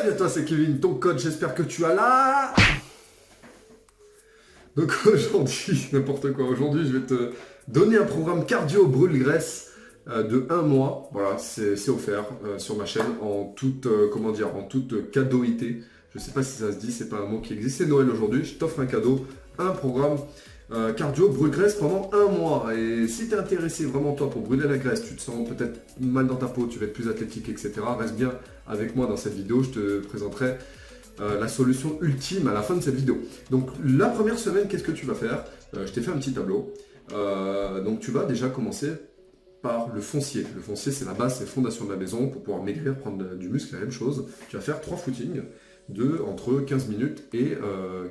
Salut à toi, c'est Kevin, ton coach, j'espère que tu as là. Donc aujourd'hui, n'importe quoi, aujourd'hui je vais te donner un programme cardio brûle-graisse de 1 mois. Voilà, c'est offert sur ma chaîne en toute, en toute cadeauité. Je ne sais pas si ça se dit, c'est pas un mot qui existe, c'est Noël aujourd'hui, je t'offre un cadeau, un programme cardio brûle-graisse pendant 1 mois. Et si tu es intéressé vraiment toi pour brûler la graisse, tu te sens peut-être mal dans ta peau, tu vas être plus athlétique, etc. Reste bien avec moi dans cette vidéo, je te présenterai la solution ultime à la fin de cette vidéo. Donc la première semaine, qu'est-ce que tu vas faire? Je t'ai fait un petit tableau. Donc tu vas déjà commencer par le foncier. Le foncier, c'est la base, c'est la fondation de la maison. Pour pouvoir maigrir, prendre du muscle, la même chose. Tu vas faire 3 footings de entre 15 minutes et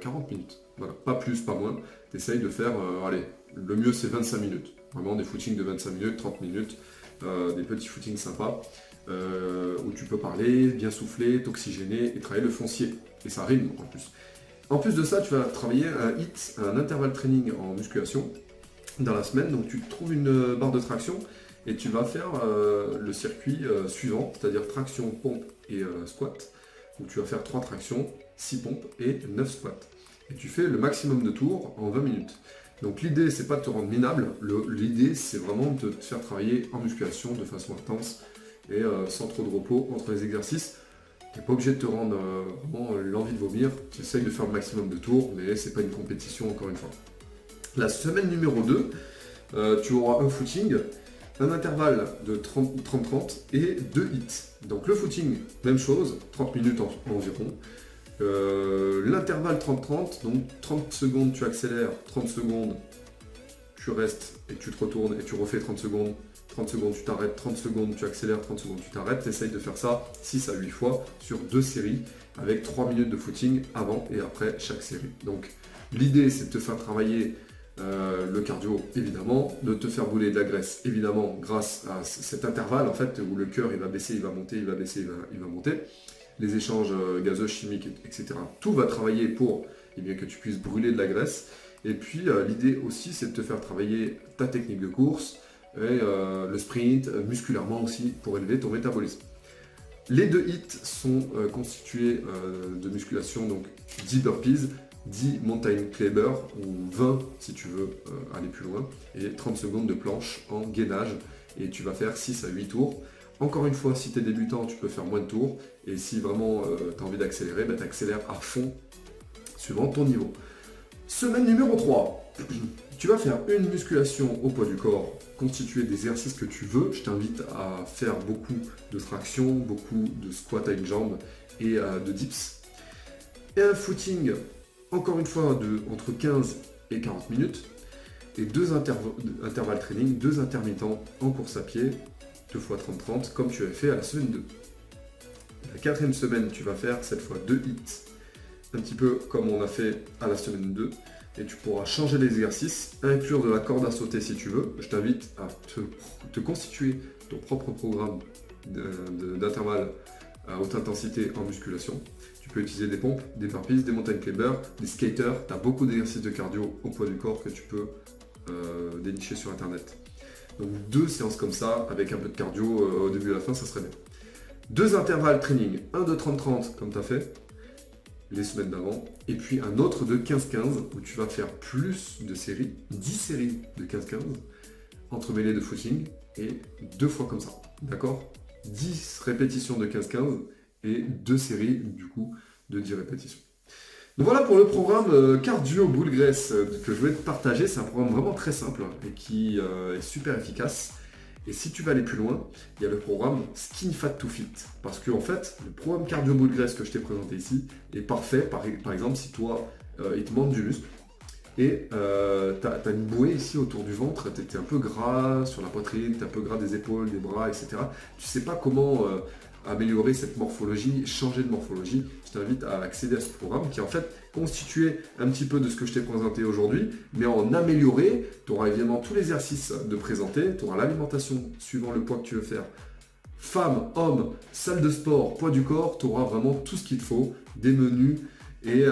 40 minutes. Voilà, pas plus, pas moins. Tu essayes de faire, allez, le mieux c'est 25 minutes. Vraiment des footings de 25 minutes, 30 minutes, des petits footings sympas. Où tu peux parler, bien souffler, t'oxygéner et travailler le foncier. Et ça rime en plus. En plus de ça, tu vas travailler un HIIT, un intervalle training en musculation dans la semaine. Donc tu trouves une barre de traction et tu vas faire le circuit suivant, c'est-à-dire traction, pompe et squat. Donc tu vas faire 3 tractions, 6 pompes et 9 squats. Et tu fais le maximum de tours en 20 minutes. Donc l'idée, c'est pas de te rendre minable, l'idée, c'est vraiment de te faire travailler en musculation de façon intense et sans trop de repos entre les exercices. Tu n'es pas obligé de te rendre vraiment l'envie de vomir, tu essayes de faire le maximum de tours, mais c'est pas une compétition encore une fois. La semaine numéro 2, tu auras un footing, un intervalle de 30-30 et 2 hits. Donc le footing, même chose, 30 minutes environ. L'intervalle 30-30, donc 30 secondes tu accélères, 30 secondes tu restes et tu te retournes et tu refais 30 secondes. 30 secondes tu t'arrêtes, 30 secondes tu accélères, 30 secondes tu t'arrêtes. Tu essayes de faire ça 6 à 8 fois sur 2 séries avec 3 minutes de footing avant et après chaque série. Donc l'idée c'est de te faire travailler le cardio évidemment, de te faire brûler de la graisse évidemment grâce à cet intervalle en fait où le cœur il va baisser, il va monter, il va baisser, il va monter. Les échanges gazeux, chimiques, etc. Tout va travailler pour bien, que tu puisses brûler de la graisse. Et puis l'idée aussi c'est de te faire travailler ta technique de course, et le sprint, musculairement aussi, pour élever ton métabolisme. Les 2 hits sont constitués de musculation, donc 10 burpees, 10 mountain climber, ou 20 si tu veux aller plus loin, et 30 secondes de planche en gainage, et tu vas faire 6 à 8 tours. Encore une fois, si tu es débutant, tu peux faire moins de tours, et si vraiment tu as envie d'accélérer, tu accélères à fond, suivant ton niveau. Semaine numéro 3. Tu vas faire une musculation au poids du corps constituée des exercices que tu veux. Je t'invite à faire beaucoup de tractions, beaucoup de squats à une jambe et de dips. Et un footing, encore une fois, entre 15 et 40 minutes. Et 2 intervalles training, 2 intermittents en course à pied, 2 fois 30-30, comme tu avais fait à la semaine 2. La 4e semaine, tu vas faire cette fois 2 hits, un petit peu comme on a fait à la semaine 2. Et tu pourras changer les exercices, inclure de la corde à sauter si tu veux. Je t'invite à te constituer ton propre programme d'intervalle à haute intensité en musculation. Tu peux utiliser des pompes, des burpees, des mountain climbers, des skaters. Tu as beaucoup d'exercices de cardio au poids du corps que tu peux dénicher sur internet. Donc 2 séances comme ça, avec un peu de cardio au début et à la fin, ça serait bien. 2 intervalles training, un de 30-30 comme tu as fait les semaines d'avant, et puis un autre de 15-15 où tu vas faire plus de séries, 10 séries de 15-15, entremêlées de footing, et 2 fois comme ça, d'accord? 10 répétitions de 15-15 et 2 séries du coup de 10 répétitions. Donc voilà pour le programme cardio boule graisse que je vais te partager. C'est un programme vraiment très simple et qui est super efficace. Et si tu veux aller plus loin, il y a le programme Skin Fat to Fit. Parce que en fait, le programme cardio boule graisse que je t'ai présenté ici est parfait. Par exemple, si toi, il te manque du muscle et tu as une bouée ici autour du ventre, tu es un peu gras sur la poitrine, tu es un peu gras des épaules, des bras, etc. Tu ne sais pas comment améliorer cette morphologie, changer de morphologie. Je t'invite à accéder à ce programme qui est en fait constitué un petit peu de ce que je t'ai présenté aujourd'hui, mais en amélioré. Tu auras évidemment tous les exercices de présenter, tu auras l'alimentation suivant le poids que tu veux faire. Femme, homme, salle de sport, poids du corps, tu auras vraiment tout ce qu'il te faut, des menus et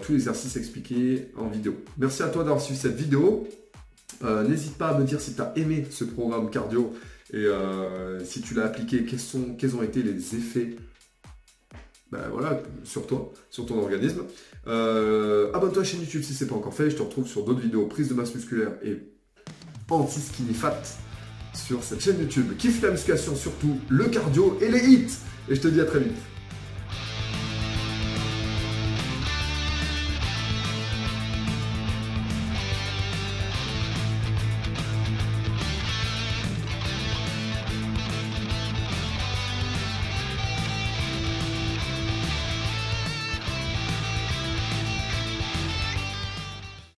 tous les exercices expliqués en vidéo. Merci à toi d'avoir suivi cette vidéo. N'hésite pas à me dire si tu as aimé ce programme cardio et si tu l'as appliqué, quels ont été les effets ben voilà, sur toi, sur ton organisme. Abonne-toi à la chaîne YouTube si ce n'est pas encore fait. Je te retrouve sur d'autres vidéos prise de masse musculaire et anti-skinny fat sur cette chaîne YouTube. Kiffe la musculation, surtout le cardio et les hits. Et je te dis à très vite.